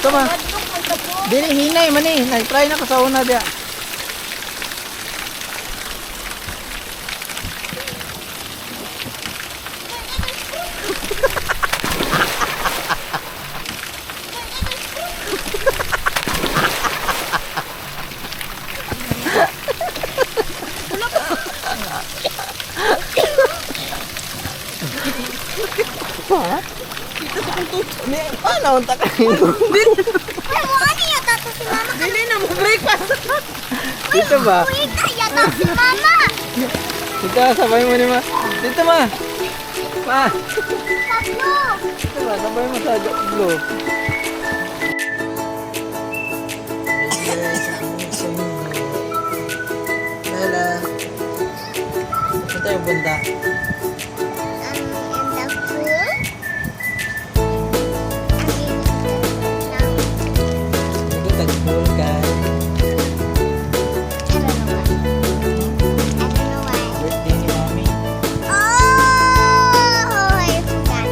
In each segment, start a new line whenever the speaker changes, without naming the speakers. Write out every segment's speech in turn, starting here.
Tama. Dili hinay man eh. Nag-try na ko sa una dia.
Ha?
Kita sa kuntuto ni. Ano unta kayo?
Ay, mo ani yata to si mama.
Dili na mo breakfast. Dito ba?
Uy, yata si mama.
Dito sabay mo ni ma. Dito ma. Ma.
Pablo.
Dito ba sabay mo sa blue. Lala. Ito yung bunda.
In the pool.
Ito tag-pool ka.
I don't know why.
Birthday ni mami.
Oh, I forgot.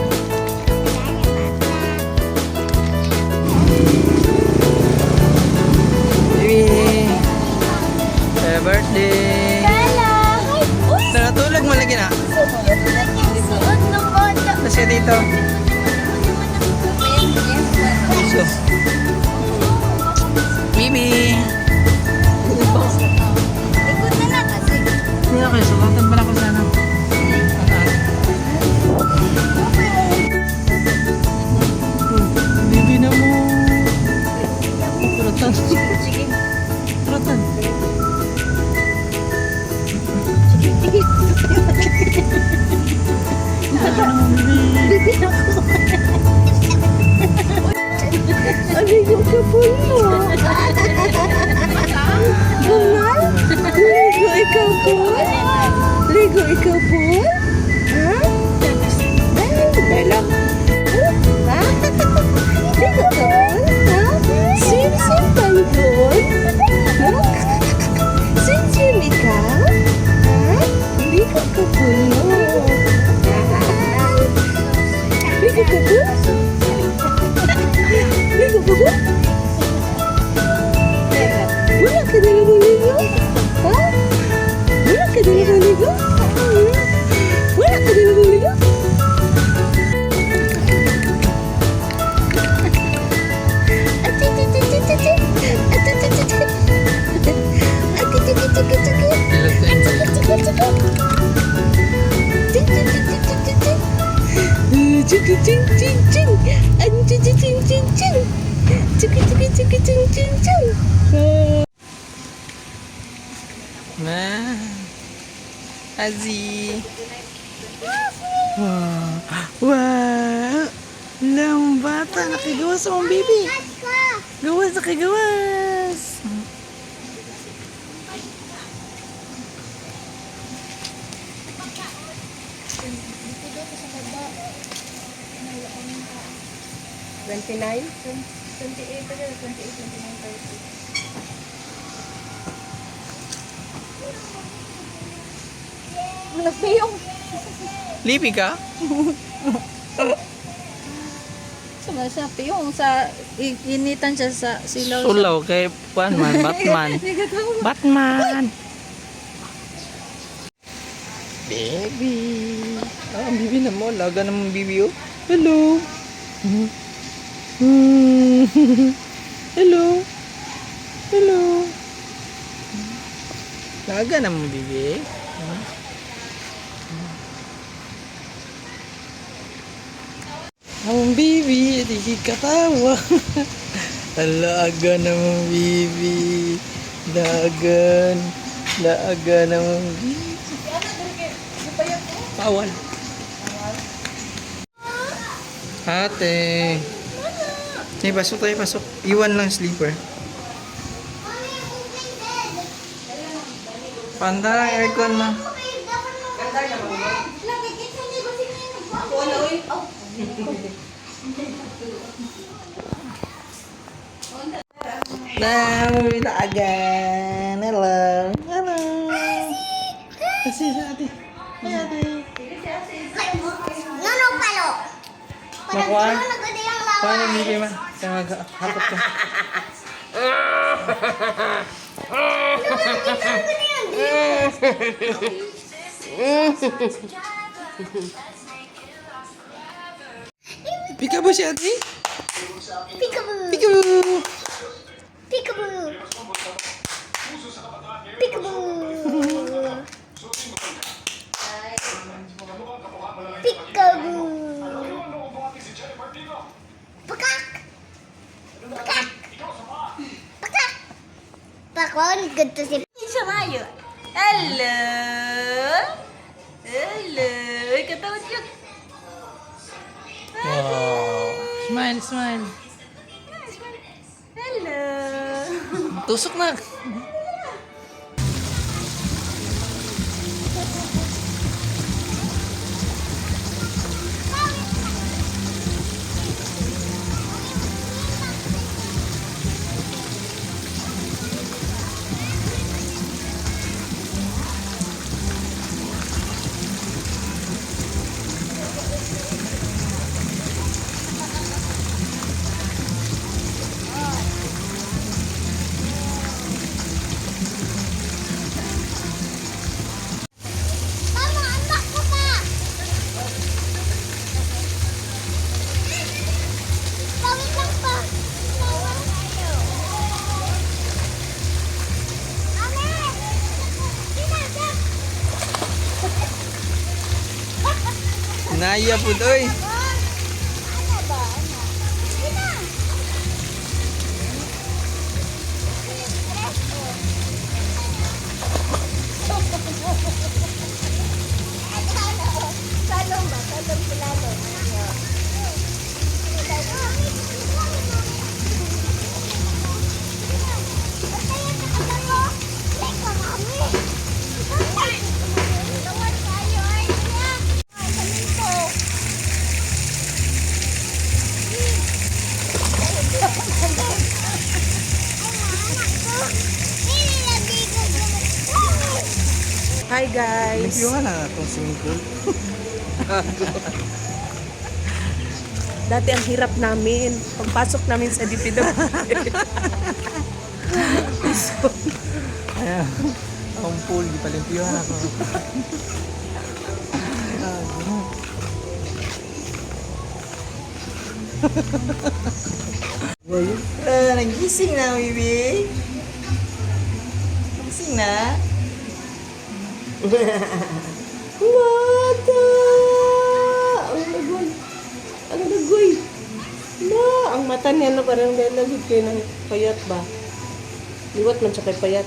Baby. Happy birthday.
Hello. Uy,
Nakatulog mo lagi na.
suot ng bondo.
Kasi dito. So. Bibi.
Ikot na na kasi.
Hindi na kayo. Sulatan pa na ako sana. Bibi na mo. Kuratan.
Sige.
Kuratan.
Aligo ka po mo. Bungal? Ligo ikaw po? Ligo ikaw po? Ha? Bella. Ha? Ligo ka po? Ha? Sim-sim tayo doon? Ha? Sim-sim ikaw? Ha? Ligo ka po mo. Ligo ka po? Ligo ka po? Wala ka na naligo? Ha? Wala ka na naligo? Wala ka na naligo?
Ma. Azi. Wow. Wow. Lambata. Nakigawas ang baby. Gawas, nakigawas.
Nagpiyong.
Lipi ka?
Sa piyong sa initan siya sa silaw.
Sulaw kay Juan man. Batman. Batman. Baby. Ah, ang bibi na mo. Laga namang bibi oh. Hello. Hello. Hello. Laga namang bibi. Ang bibi, di katawa. Alaga namang bibi. Lagan. Laga namang bibi. Bawal. Ate. Hey, pasok tayo, pasok. Iwan lang sleeper. Panda lang aircon na. Nah, may taagan. Hello. Hello. Kasi sa ate. Ay, ate.
Nono palo.
Makuha? Paano hindi man? Kaya maghapot ka. Peekaboo si ate.
Peekaboo.
Peekaboo.
Peekaboo. Peekaboo. Peekaboo. Pakak. Pakak. Pakak. Pakon, ganito si Isa Mayo. Hello. Hello. Katawad yun.
Wow. Smile, smile.
Hello.
Tusok na.
Mama, anak ko pa. Tawid lang pa. Tawid tayo. Ame! Sinasak!
Naya po doy.
Ano ba? Ano? Sina? Talong ba? Talong pilalong.
Hi guys!
Limpyo na itong swimming pool.
Dati ang hirap namin. Pagpasok namin sa DPW.
Ayan. Ang pool, di pa limpyo na ako. Nagising na, baby. Nagising na.
Mata! Ang lagoy! Ang lagoy! Na! Ang mata niya na parang lalagid kayo ng payat ba? Liwat man siya kay payat.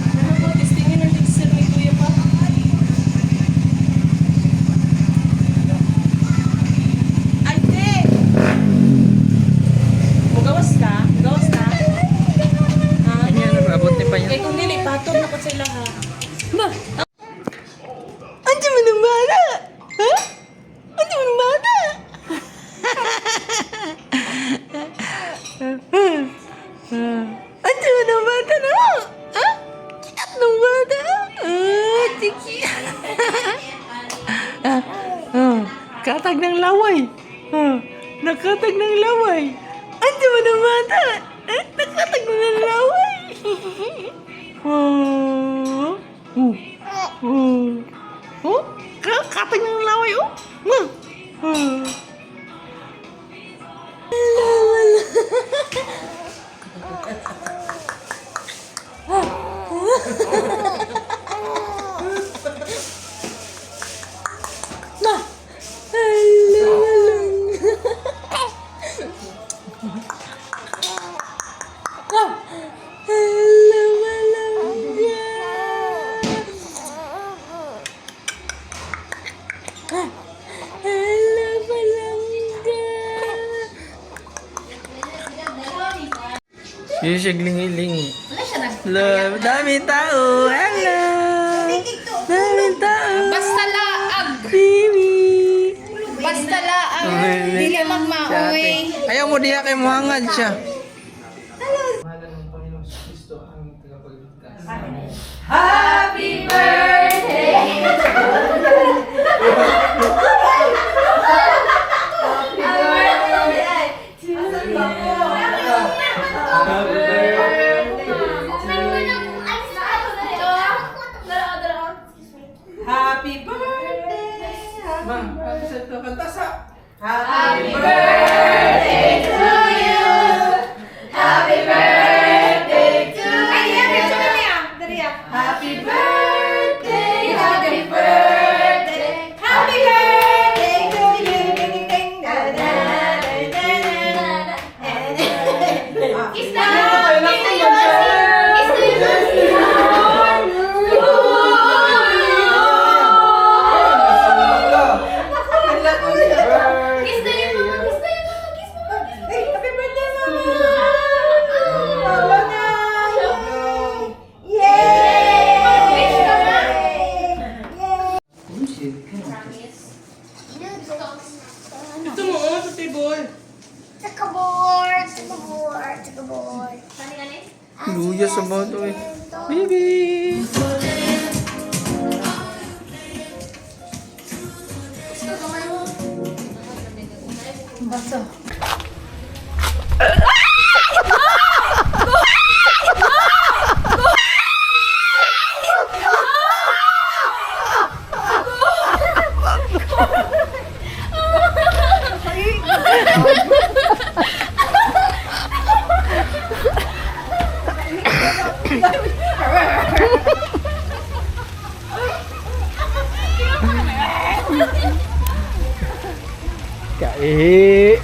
Ano po? Testingin ang mixer ni Kuya pa? Ay, te! Magawas ka? Magawas ka? Ha?
Kanya na, abot ni pa
Kay
niya.
kung dili, patod na ko sila ha. Ma!
Andiyan mo ng bata! Ha? Andiyan mo ng bata! Andiyan mo ng bata na! Ha? Kiat ng bata! Tiki! Katag ng laway! Nakatag ng laway! Andiyan mo ng bata! Nakatag ng laway! Oh, katag ng laway, oh. Yung siya lingi-lingi. Love, dami tao. Hello. Dami tao.
Basta laag.
Baby.
Basta laag. Dili magmaoy.
Ayaw mo diha kay muhangad siya.
Happy birthday. Happy birthday. Happy birthday to you. Happy birthday to you. Happy birthday, happy birthday, happy birthday to you. Kiss na
Ito mo, sa table.
Luya sa bato eh. Baby! Kai.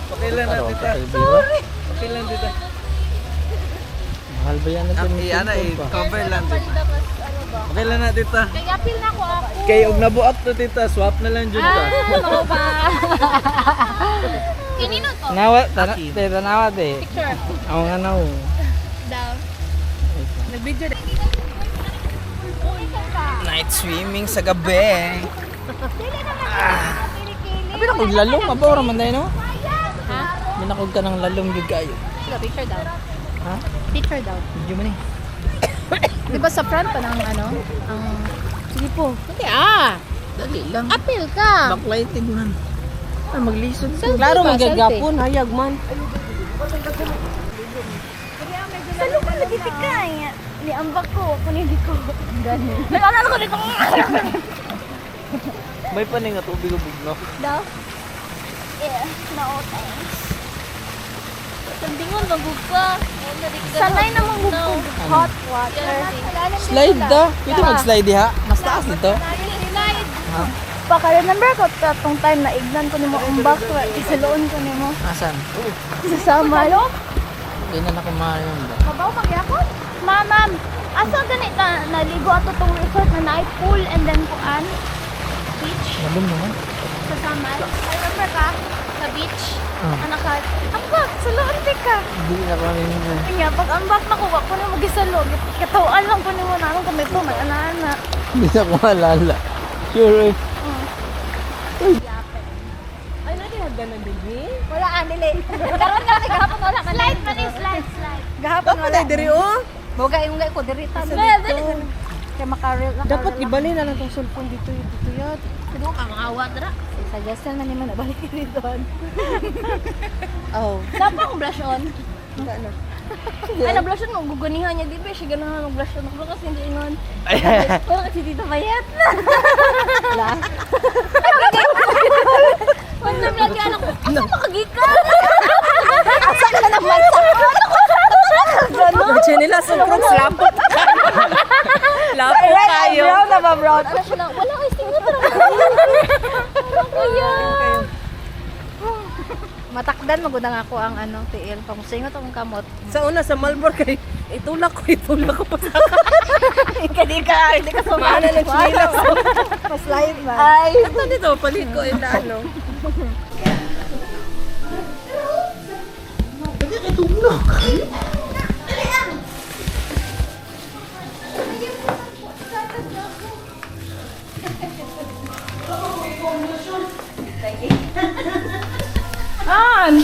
Okay lang na, tita. Okay lang, tita.
Mahal ba yan na
Ana, cover lang, tita. Okay lang na, tita.
Kaya apil na ko ako.
Kay og nabuak to, tita. Swap na lang dyan ta.
Ano ba? Kinino to?
Nawa, tita nawa de.
Picture.
Ako nga naw.
Down. Nag-video na.
Night swimming sa gabi.
Abi na kog lalong, mabaw raman dahil no?
Ha?
Binakog ka ng lalong yung kayo.
Sige, picture down.
Ha?
Picture down.
Video mo ni.
Di ba sa front pa ng ano? Ang...
Sige po.
Hindi ah!
Dali lang.
Apil ka!
Backlighted man. Ay, maglisun.
Selfie
Klaro
ba?
magagapon, hayag man.
Sa lupa lagi tikay. Niambak ko, ako ni ko.
Ganun.
Nalala ko dito.
May paning nga tubig ubog, no?
Daw? Yeah, no thanks.
Sandingon, magug ka.
Sanay na manghugog hot water.
Slide da. Pwede mag-slide ha. Mas taas dito.
Slide.
Ha?
Paka-remember ko katong time na ignan ko nimo umbak ko, isaloon ko nimo.
Asan?
Sa samal.
Hindi na nakumayon ba?
Mabaw magyakot? Ma'am, asa ganit na naligo ato tong resort na night pool and then kuan? Beach
Nalong naman.
sa samal. I remember ka?
Sa beach.
Anak ka, ambak, saloon di ka.
Hindi na kami nyo.
Kanya, pag ambak na ko, wako na magisalo. Katawaan lang ko nimo na kung may po, may ana-ana.
Hindi na ko maalala. Sure eh.
Ay, natin nagganon din, wala ka, dili. Karoon lang, gahapon wala ka. Slide man eh, slide. Gahapon wala.
Diri, oh.
Bogay yung ko, dirita. Kaya makaril.
Dapat ibali na lang tong cellphone dito. Dito yan.
Ano ka, mga awa, dara.
Suggestion man naman, nabalik ka dito.
Oh.
Dapat akong blush on.
Ano?
Ay, na-blush on mo, gugunihan niya, di ba? Siya ganun na mag-blush on. Ako kasi hindi ingon.
Ay,
Wala kasi dito mayat. Wala lagi anak ko. Asa makagikan? Asa ka na naman sa
Chinila sa crocs, lapot. Lapot kayo.
Brown na ba, brown? Ano siya na, wala kayo stingot. Kaya. Matakdan magudang ako ang ano, tiil. Pamusingot akong kamot.
Sa una, sa Malbor kay itulak ko pa sa
Hindi ka sumana
Ano ng chinila.
Mas live ba? Ay.
Ito dito, palit ko yung ano.
An!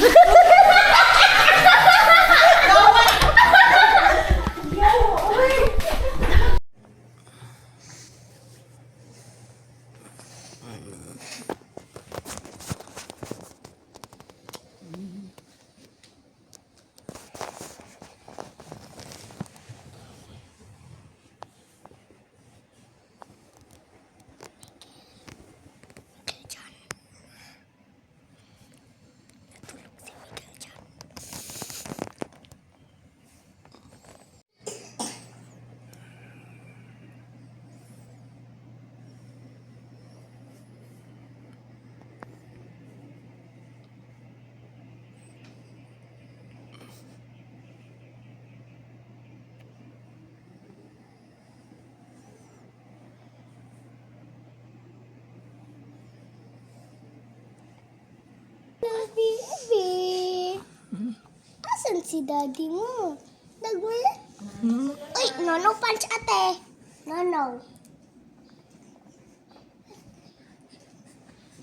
si daddy mo. Nagwala. Uy, no punch ate. No.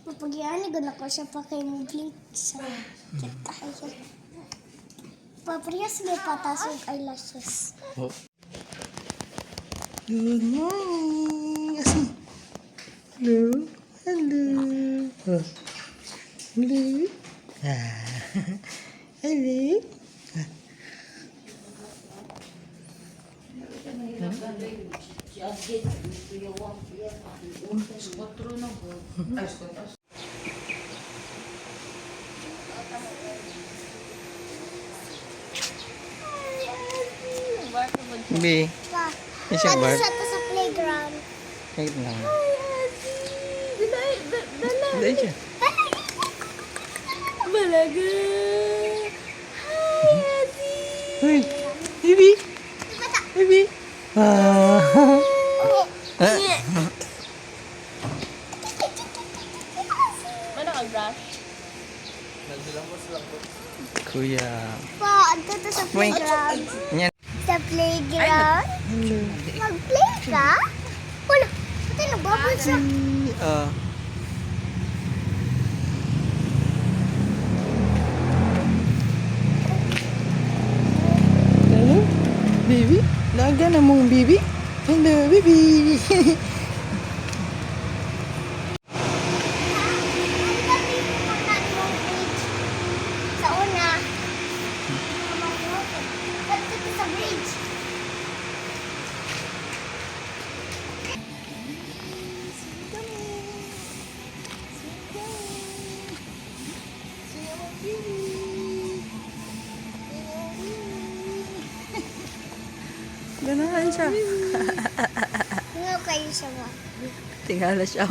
Papagyani, gano'n ko siya pa kay mo blink sa kita siya. Papriyas may patas yung eyelashes.
Good morning. Asi. Hello. Hello. Oh. Hello. Hello. Bi.
Pa,
Isang
ano
bar.
sa to sa playground?
Wait lang. Dahil siya.
Balaga.
Uy. Bibi. Bibi.
Ano ka, brush?
Kuya.
Pa, ano to sa
Wait.
playground?
Yan.
Sa playground? Mag-play ka? Wala. Pati nagbabol siya.
Hello? Baby? Laga na mong baby? Hello, baby.
Sa una. Dito sa bridge.
Ganahan siya.
Nga kayo siya ba?
Tingala siya.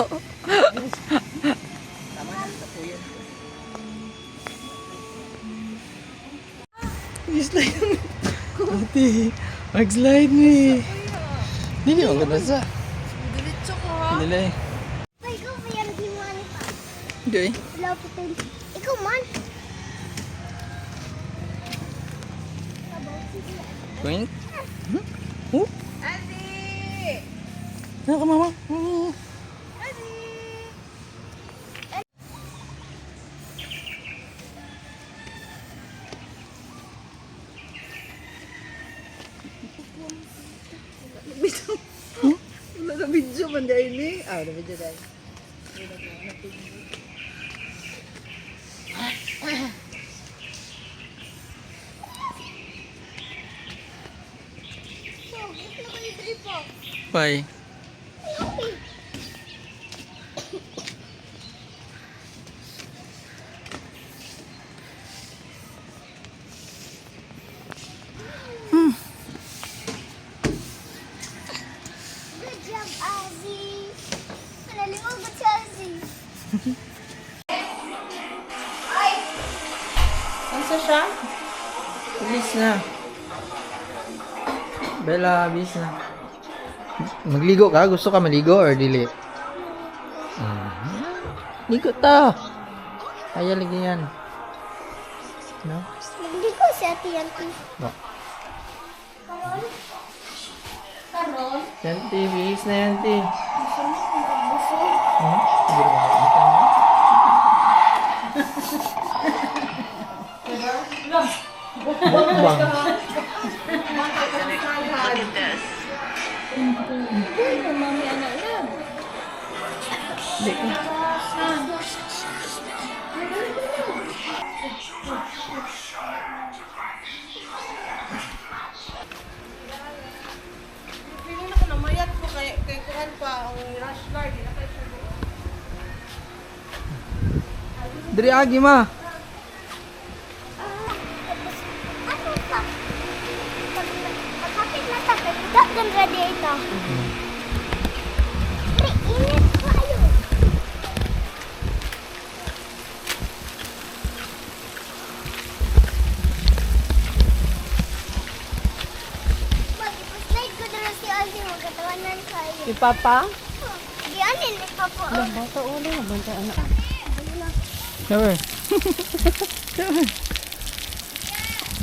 Slide mo. Ate, mag-slide ni. Dili mo ganda sa.
Diretso ko ha.
Dili.
Ay, ikaw pa yan di man pa.
Dili.
Lapit din. Ikaw man.
Wink. Oh.
Ate!
Naka mama.
Wala na video man dahil ni. Ah, na video dahil.
Bye.
Good job, Ozzy. Nalilimugot si Ozzy.
Ano siya?
Bilis na. Bella, bilis na. Magligo ka? Gusto ka maligo or dili? Ligo ta. Kaya lagi yan. No?
Hindi ko si Ate Yanti.
No.
Karol? Karol?
Yanti, bilis na Yanti.
Buso?
Hindi ba makikita mo? Bang.
Mami, anak lang.
Hindi ka.
Pili na ko na mayat ko kay kuhan pa ang rush guard. Di na kayo siya doon.
Diri agi ma.
Ano pa? Pagkapit na ta, kaya gan ready ito. Pre, init pa kayo. Mag-slide ko doon si Ozzy, magkatawanan kayo.
Si Papa?
Di anin, ni Papa.
Bata ulo, banta anak.
Never.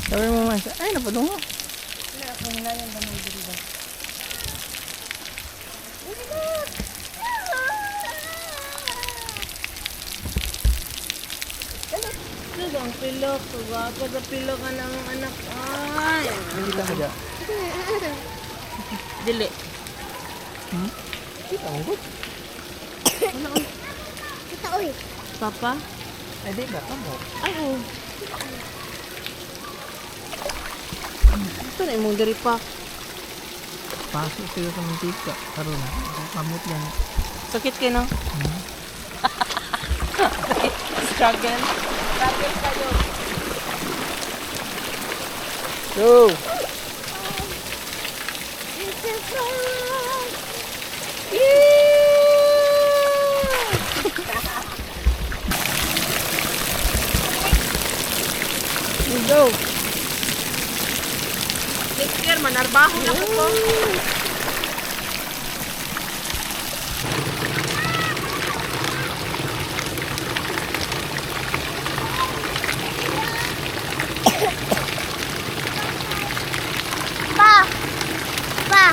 Sabi mo man siya, ay, napadungo.
Ang pilok, sugapo sa pilok ka ng anak. Ay,
Hindi ka kaya.
dili.
Kita mo good.
Kita, uy.
Papa?
Ay, di ba? Tamo.
Ay, oh. Ito na imong diri pa.
Pasok sila sa mantika. Karoon na. Kamot yan.
Sakit kayo, no? Struggle. Struggle kayo.
Go! Go!
Next year, manarbaho na ko po.
Pa! Pa!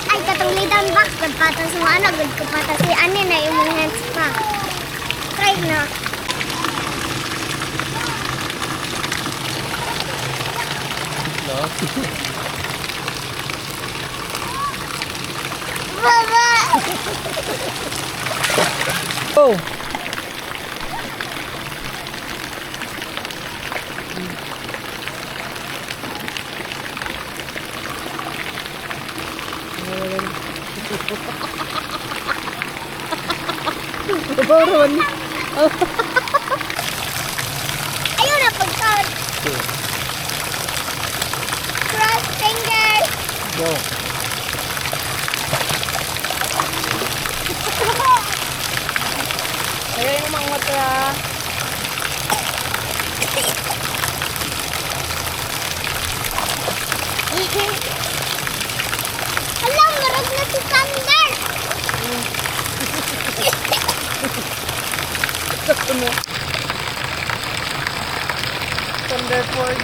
Ay, katong lidan box. Nagpatas mo ano. Nagpatas si Ani na imong hands pa. Try na. Baba!
Go!
Ayun na, pagkawad. Cross fingers.
Go!
Kaya yung mga mata.
Alam, marag na si Sander.
Thunderford.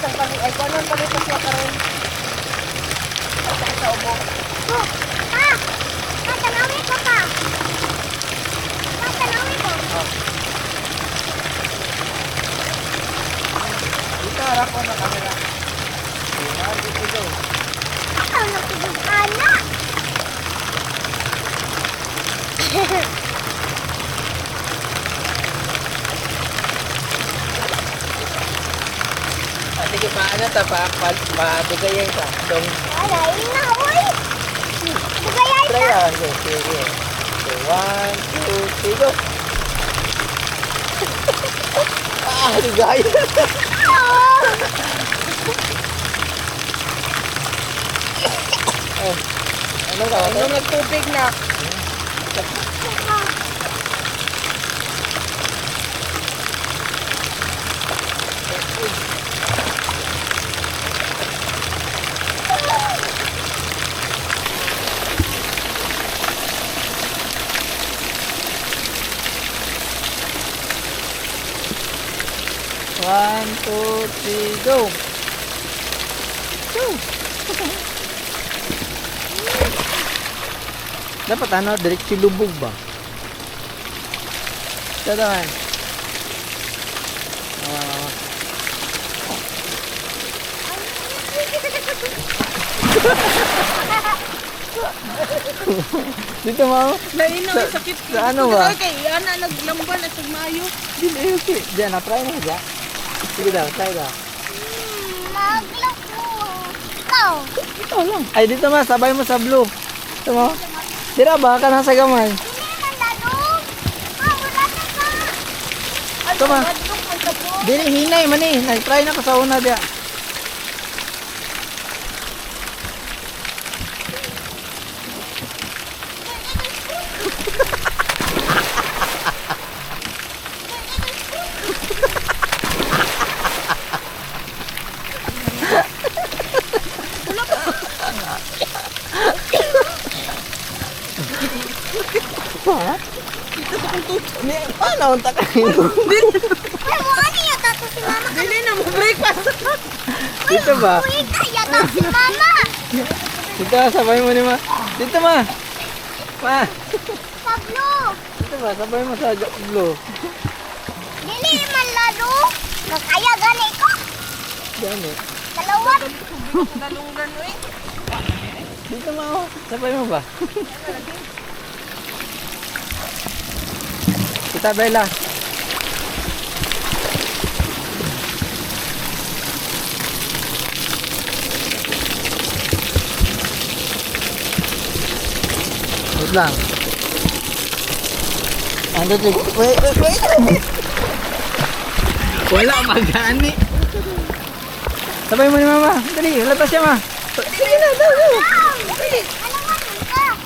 Ang pag ay kung anong palitas mo karon. Sa ubo.
Oh, pa! Tatanawin ko pa. Tatanawin ko.
Dito, harap ko na camera. Dito, go.
Ako nakibig anak.
Sige, paano ta? Padugayan ka. Dong.
Wala, ina, uy. Bugayay
Try
ka.
lang. Sige. So, 1, 2, 3, go. Dugayan. Oh. Ano ka?
Ano nagtubig na?
One, two, three, go. Go. Dapat ano, diretso lubog ba? Tadaan. Dito mo.
Lain na, sakit.
Sa ano ba?
Kay ana naglamban at mayo.
Dito, okay. Diyan, na-try mo dyan. Sige daw, try daw.
Maglak mo. Ikaw.
Ito lang. Ay, dito ma, sabay mo sa blue. Ito mo. Tira ba ka nasa gamay?
Hindi man dadong. Ah, wala na ka.
Ito ma. Dili, hinay man eh. Nag-try na ko sa una diya.
Pa? Dito sa kong tuto. Paano ang takain?
Uy, mo ano yata to si mama?
Dili na mo breakfast.
Dito ba?
Uy, yata si mama.
Dito, sabay mo ni ma. Dito ma. Ma.
Pablo.
Dito ba, sabay mo sa blue.
Dili man lalo. Nakaya gani ko.
Diyan eh.
Dalawa.
Dito ma, oh. Sabay mo ba? Kita Bella. Wait lang. Ano to? Wait. Wala magani. Sabay mo ni mama. Dali, latas siya ma.
Sige na, go.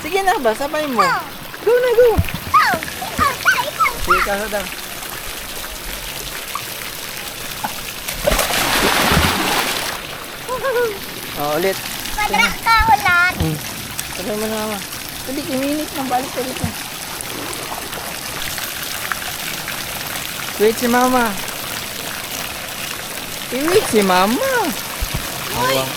Sige na ba, sabay mo. Go na, go. Sige ka daw. Oh, ulit.
Padra ka ulan.
Sabay mo na mama. Dali, kiminit na. Balik ka dito. Wait si mama. Wait si mama. Ulit.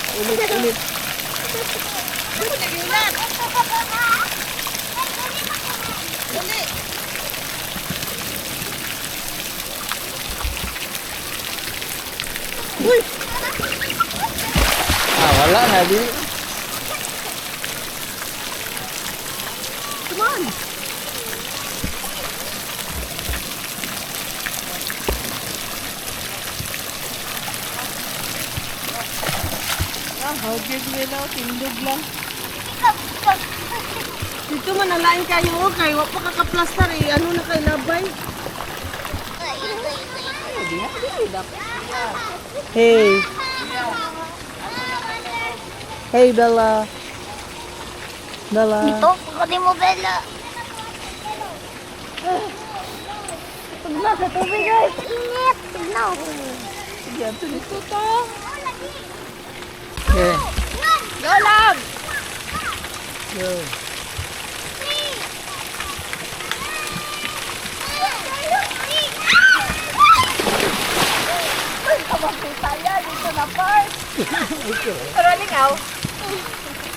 Wala na di.
Hagis nila, tindog lang. Dito man nalain kayo, okay. Wap pa kakaplastar eh. Ano na kay labay? Hey. Hey, Bella. Bella.
Ito, pagkati mo, Bella. Pag na sa tubig, guys. Init. Pag na.
Sige, ito dito to.
Okay.
Go, love.
Go.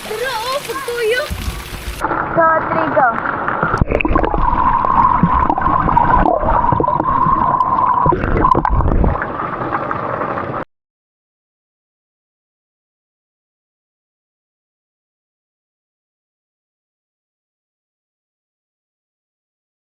Pero, pagtuyo. 2, 3, go.